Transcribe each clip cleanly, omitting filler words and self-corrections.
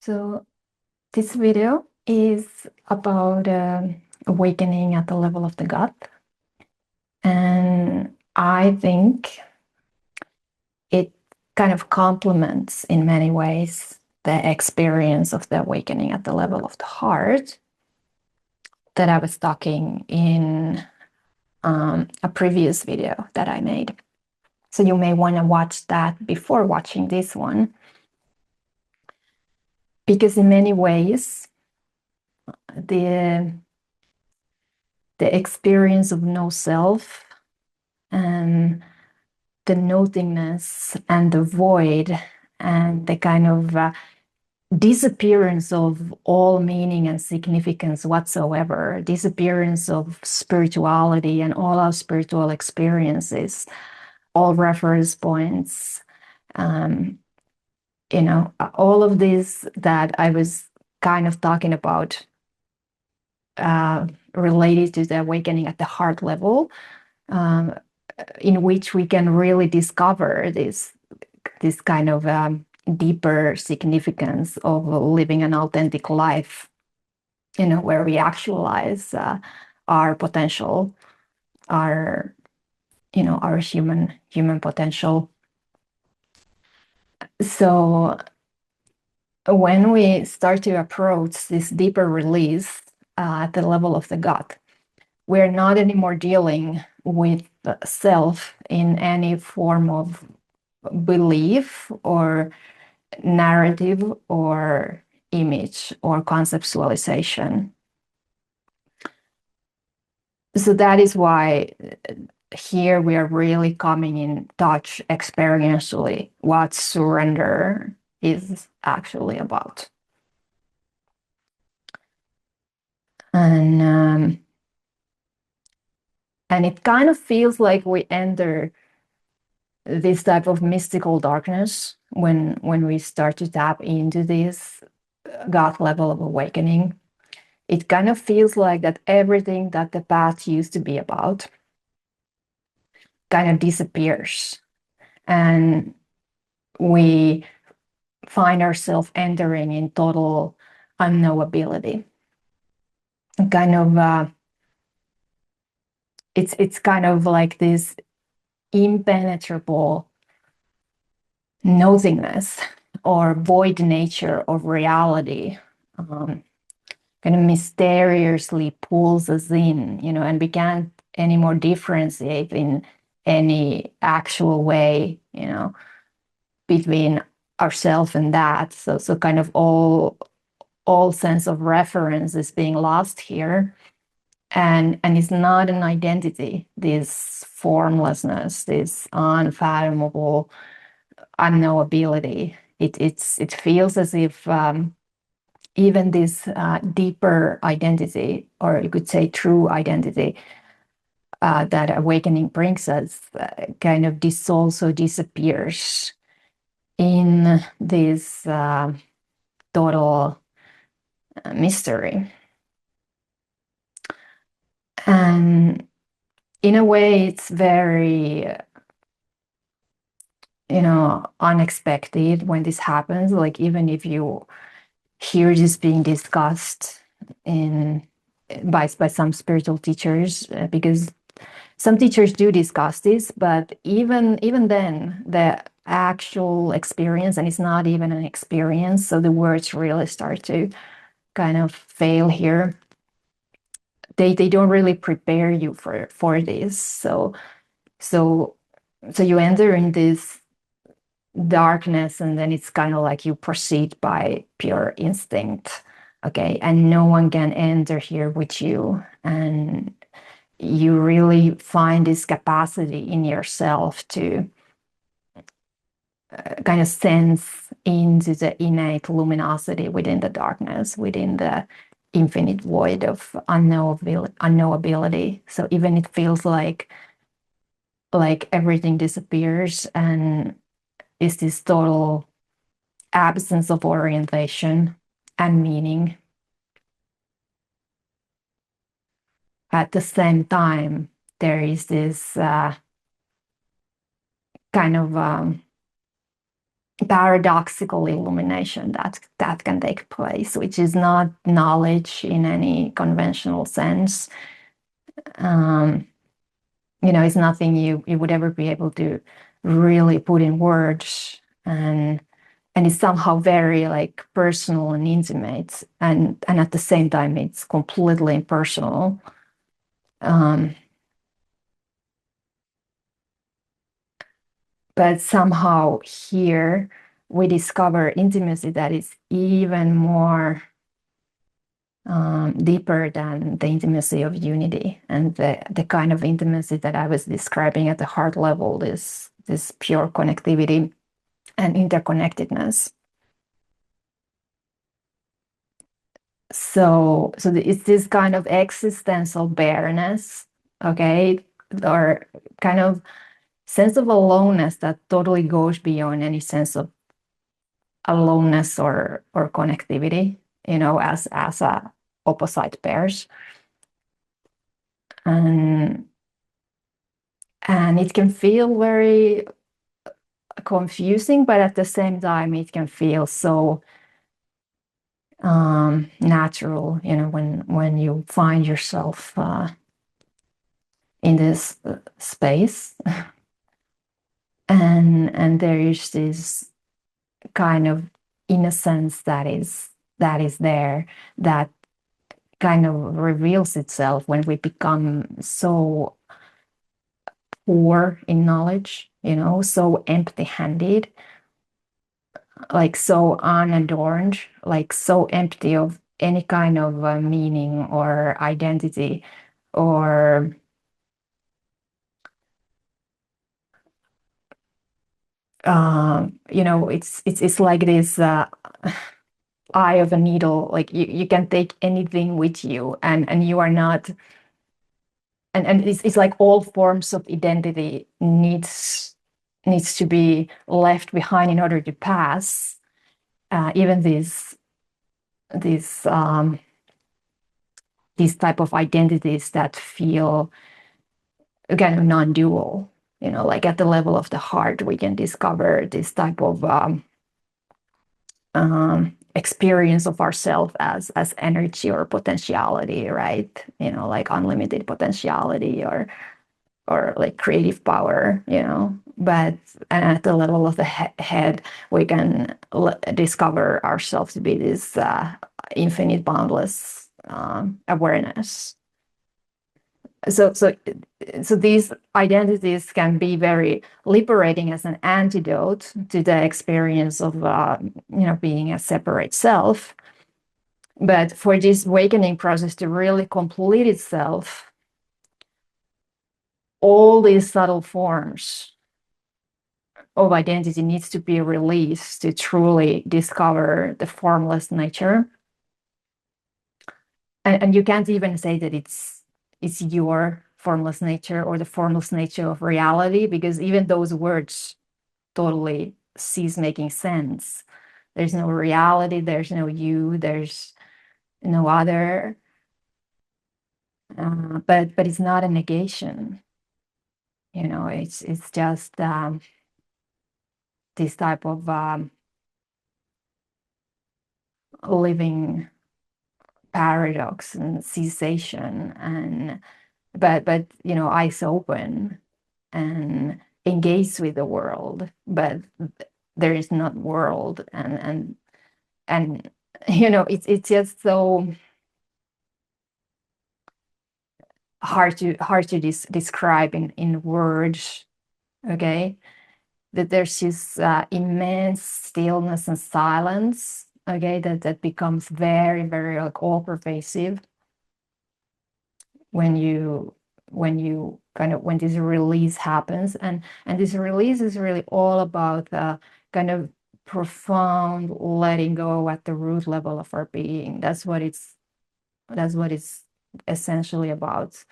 So this video is about awakening at the level of the gut. And I think it kind of complements in many ways the experience of the awakening at the level of the heart that I was talking in a previous video that I made. So you may want to watch that before watching this one, because in many ways, the experience of no self and the nothingness and the void and the kind of disappearance of all meaning and significance whatsoever, disappearance of spirituality and all our spiritual experiences, all reference points, all of this that I was kind of talking about related to the awakening at the heart level, in which we can really discover this kind of deeper significance of living an authentic life, where we actualize our potential, our human potential. So when we start to approach this deeper release at the level of the gut, we're not anymore dealing with self in any form of belief or narrative or image or conceptualization. So that is why here we are really coming in touch experientially what surrender is actually about. And it kind of feels like we enter this type of mystical darkness when we start to tap into this gut level of awakening. It kind of feels like that everything that the path used to be about kind of disappears, and we find ourselves entering in total unknowability. Kind of, it's kind of like this impenetrable nothingness or void nature of reality, kind of mysteriously pulls us in, and we can't anymore differentiate in any actual way, between ourselves and that. So kind of all sense of reference is being lost here. And it's not an identity, this formlessness, this unfathomable unknowability. It feels as if even this deeper identity, or you could say true identity, that awakening brings us, kind of also disappears in this total mystery. And in a way, it's very, unexpected when this happens. Like, even if you hear this being discussed by some spiritual teachers, because some teachers do discuss this, but even then, the actual experience, and it's not even an experience, so the words really start to kind of fail here. They don't really prepare you for this. So you enter in this darkness, and then it's kind of like you proceed by pure instinct, okay, and no one can enter here with you, and you really find this capacity in yourself to kind of sense into the innate luminosity within the darkness, within the infinite void of unknowability. So even it feels like everything disappears, and is this total absence of orientation and meaning. At the same time, there is this kind of paradoxical illumination that can take place, which is not knowledge in any conventional sense. It's nothing you would ever be able to really put in words, and it's somehow very like personal and intimate, and at the same time it's completely impersonal. But somehow here we discover intimacy that is even more deeper than the intimacy of unity, and the kind of intimacy that I was describing at the heart level, this pure connectivity and interconnectedness. So it's this kind of existential bareness, okay, or kind of sense of aloneness that totally goes beyond any sense of aloneness or connectivity, as a opposite pairs. And it can feel very confusing, but at the same time it can feel so natural, when you find yourself in this space. And there is this kind of innocence that is there, that kind of reveals itself when we become so poor in knowledge, so empty-handed, like so unadorned, like so empty of any kind of meaning or identity, or it's like this eye of a needle. Like you can take anything with you, and you are not, and it's like all forms of identity needs to be left behind in order to pass. Even these type of identities that feel kind of non-dual, like at the level of the heart, we can discover this type of experience of ourself as energy or potentiality, right? Like unlimited potentiality, or like creative power, but and at the level of the head, we can discover ourselves to be this infinite, boundless awareness. So these identities can be very liberating as an antidote to the experience of being a separate self. But for this awakening process to really complete itself, all these subtle forms of identity needs to be released to truly discover the formless nature. And you can't even say that it's your formless nature or the formless nature of reality, because even those words totally cease making sense. There's no reality, there's no you, there's no other. But it's not a negation. It's just this type of living paradox and cessation, and but eyes open and engage with the world, but there is not world, and it's just so hard to describe in words, okay, that there's this immense stillness and silence, okay, that becomes very, very like all pervasive when this release happens. And this release is really all about kind of profound letting go at the root level of our being. That's what it's essentially about.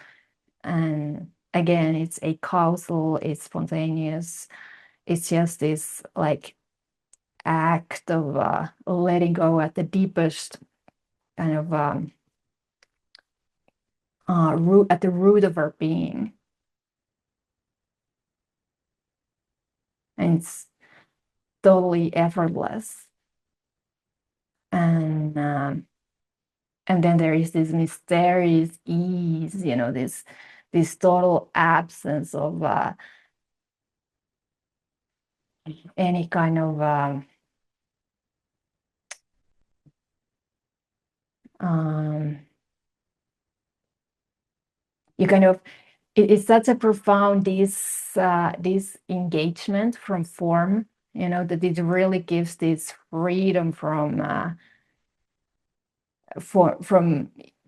And again, it's a causal, it's spontaneous, it's just this like act of letting go at the deepest kind of root, at the root of our being. And totally effortless. And then there is this mysterious ease, this total absence of any kind of you kind of it's such a profound this engagement from form, that it really gives this freedom from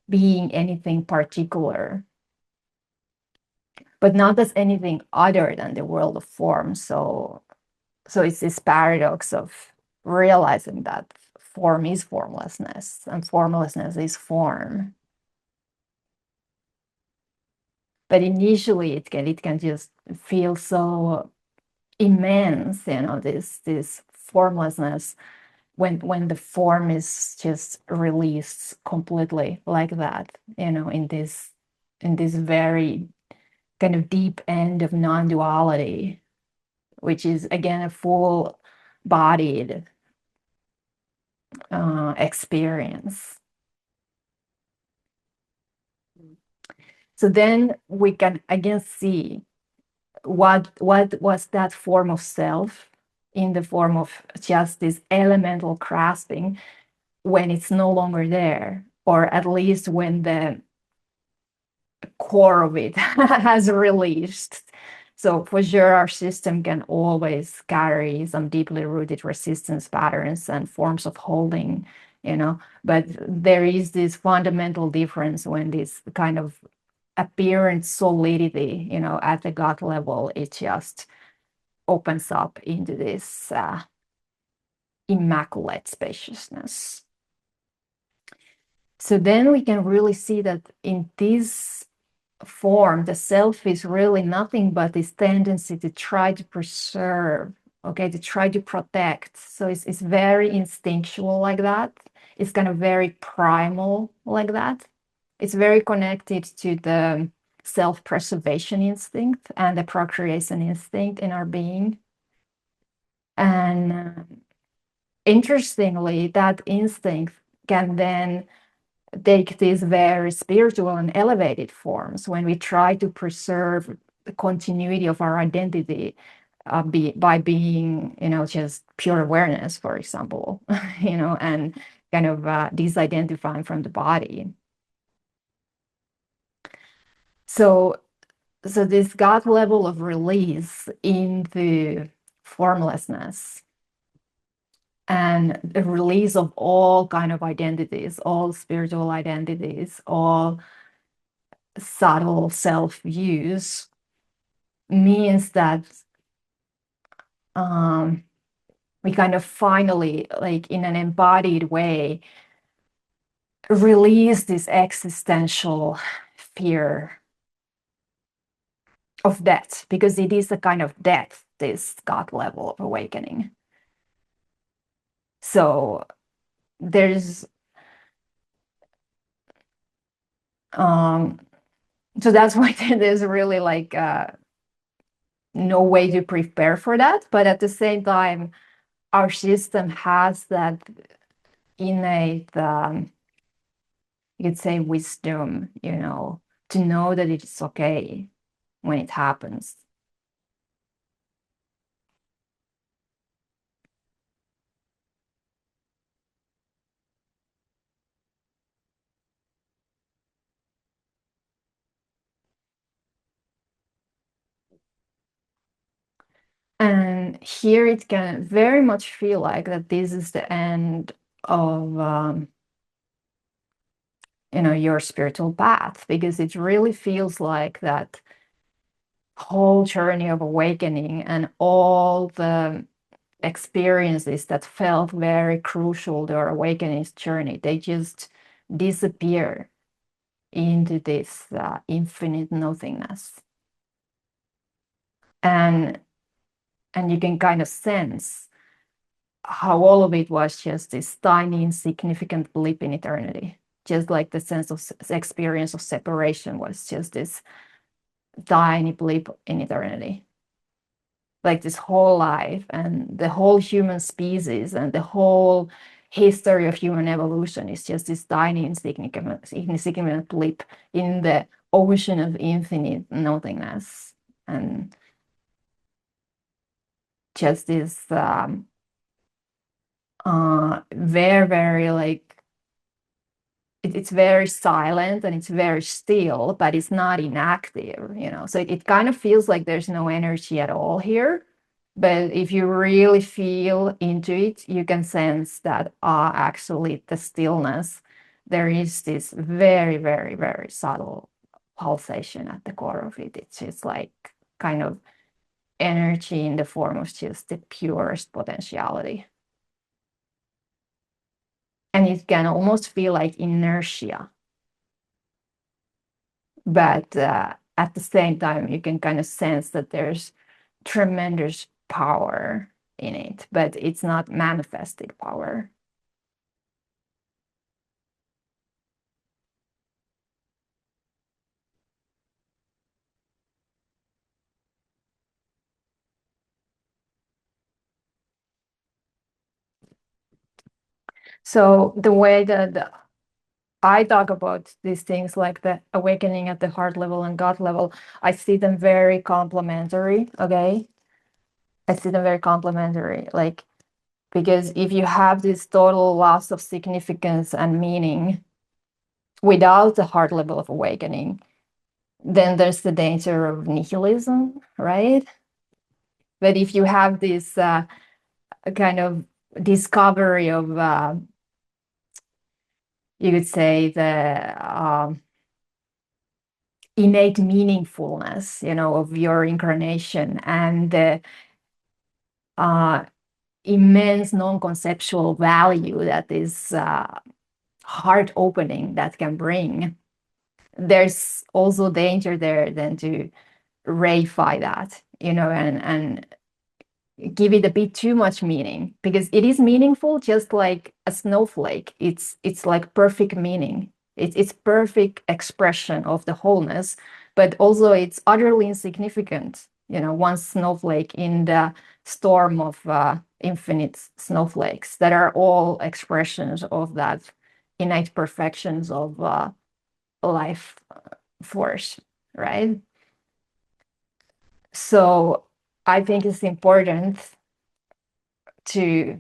being anything particular, but not as anything other than the world of form. So it's this paradox of realizing that form is formlessness and formlessness is form. But initially it can just feel so immense, this formlessness when the form is just released completely like that, in this very kind of deep end of non-duality, which is again a full-bodied experience. So then we can again see what was that form of self in the form of just this elemental grasping when it's no longer there, or at least when the core of it has released. So for sure, our system can always carry some deeply rooted resistance patterns and forms of holding, but there is this fundamental difference when this kind of apparent solidity, at the gut level, it just opens up into this immaculate spaciousness. So then we can really see that in this form, the self is really nothing but this tendency to try to preserve, to try to protect. So it's very instinctual like that. It's kind of very primal like that. It's very connected to the self-preservation instinct and the procreation instinct in our being. And interestingly, that instinct can then take these very spiritual and elevated forms when we try to preserve the continuity of our identity by being, just pure awareness, for example, and kind of disidentifying from the body. So this gut level of release into formlessness and the release of all kind of identities, all spiritual identities, all subtle self-views, means that we kind of finally, like in an embodied way, release this existential fear of death, because it is a kind of death, this God level of awakening. So there's so that's why there's really like no way to prepare for that, but at the same time our system has that innate you could say wisdom, to know that it's okay when it happens. And here it can very much feel like that this is the end of your spiritual path, because it really feels like that whole journey of awakening and all the experiences that felt very crucial to our awakening journey, they just disappear into this infinite nothingness. And you can kind of sense how all of it was just this tiny insignificant blip in eternity, just like the sense of experience of separation was just this tiny blip in eternity. like this whole life and the whole human species and the whole history of human evolution is just this tiny insignificant blip in the ocean of infinite nothingness, and just this very, very like it's very silent and it's very still, but it's not inactive, so it kind of feels like there's no energy at all here. But if you really feel into it, you can sense that actually the stillness, there is this very, very, very subtle pulsation at the core of it. It's just like kind of energy in the form of just the purest potentiality. And it can almost feel like inertia, but at the same time, you can kind of sense that there's tremendous power in it, but it's not manifested power. So the way that I talk about these things, like the awakening at the heart level and gut level, I see them very complementary. Okay. I see them very complementary. Like, because if you have this total loss of significance and meaning without the heart level of awakening, then there's the danger of nihilism, right? But if you have this kind of discovery of, you could say, the innate meaningfulness, of your incarnation, and the immense non-conceptual value that is heart opening that can bring, there's also danger there then to reify that, and give it a bit too much meaning, because it is meaningful, just like a snowflake. It's like perfect meaning. It's perfect expression of the wholeness, but also it's utterly insignificant. One snowflake in the storm of infinite snowflakes that are all expressions of that innate perfections of life force, right? So I think it's important to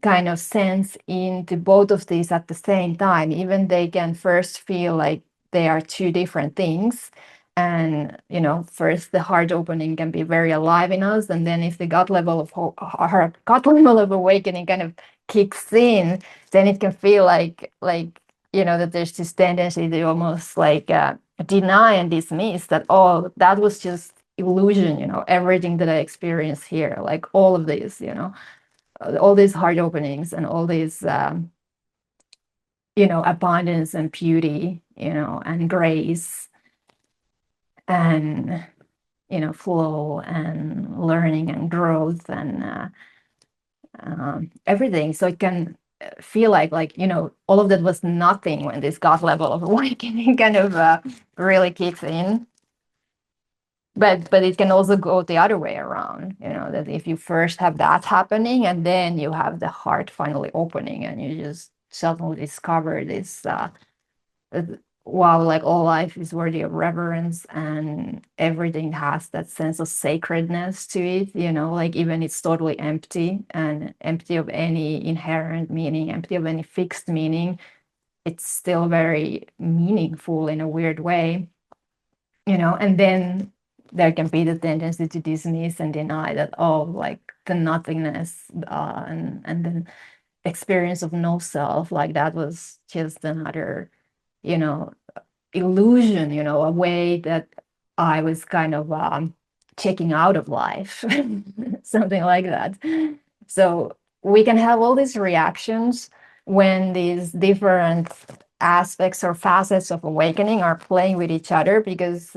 kind of sense into both of these at the same time, even they can first feel like they are two different things. And first the heart opening can be very alive in us, and then if the gut level of our gut level of awakening kind of kicks in, then it can feel like that there's this tendency to almost like deny and dismiss that, oh, that was just illusion, everything that I experienced here, like all of this, all these heart openings and all these abundance and beauty, and grace and flow and learning and growth and everything. So it can feel like all of that was nothing when this God level of awakening kind of really kicks in. But it can also go the other way around, that if you first have that happening and then you have the heart finally opening and you just suddenly discover this wow, like all life is worthy of reverence and everything has that sense of sacredness to it, like even it's totally empty and empty of any inherent meaning, empty of any fixed meaning, it's still very meaningful in a weird way, and then there can be the tendency to dismiss and deny that, oh, like the nothingness and the experience of no self, like that was just another, you know, illusion, a way that I was kind of checking out of life, something like that. So we can have all these reactions when these different aspects or facets of awakening are playing with each other, because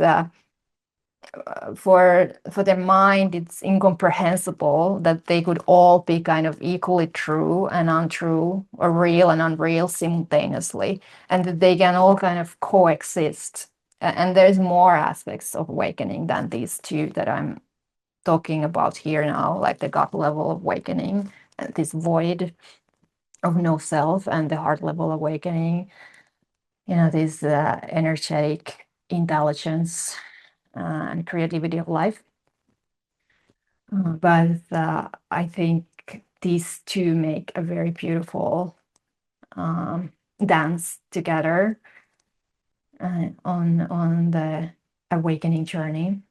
for the mind it's incomprehensible that they could all be kind of equally true and untrue, or real and unreal simultaneously, and that they can all kind of coexist. And there's more aspects of awakening than these two that I'm talking about here now, like the gut level awakening, this void of no self, and the heart level awakening, this energetic intelligence and creativity of life. But I think these two make a very beautiful dance together on the awakening journey.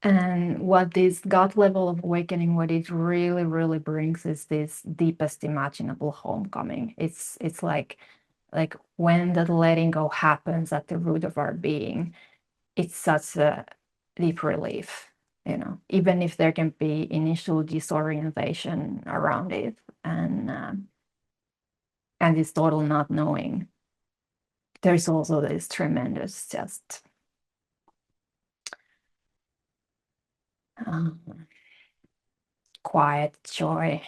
And what this gut level of awakening, what it really, really brings is this deepest imaginable homecoming. It's like when that letting go happens at the root of our being, it's such a deep relief, even if there can be initial disorientation around it, and this total not knowing. There's also this tremendous just quiet joy,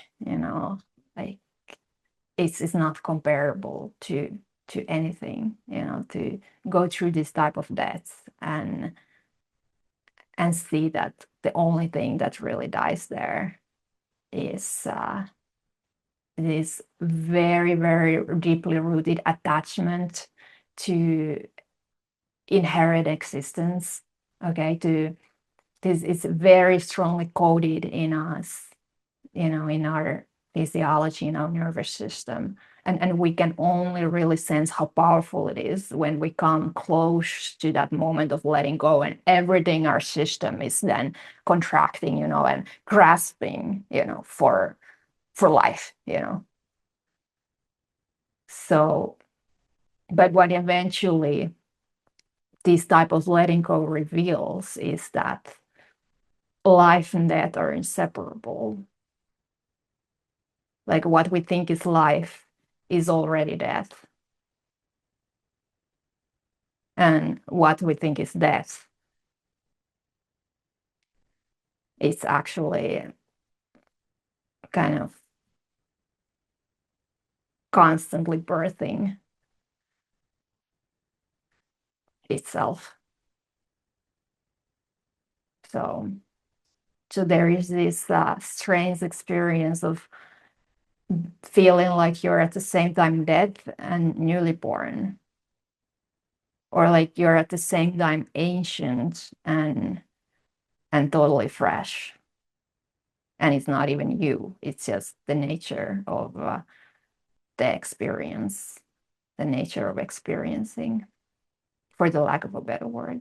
like it's not comparable to anything, to go through this type of death and see that the only thing that really dies there is this very, very deeply rooted attachment to inherent existence. Okay, to this is very strongly coded in us, in our physiology, in our nervous system. And we can only really sense how powerful it is when we come close to that moment of letting go, and everything our system is then contracting, and grasping, for life, So, but what eventually this type of letting go reveals is that life and death are inseparable. Like what we think is life is already death. And what we think is death is actually kind of constantly birthing itself. So there is this strange experience of feeling like you're at the same time dead and newly born, or like you're at the same time ancient and totally fresh. And it's not even you, it's just the nature of the experience, the nature of experiencing, for the lack of a better word.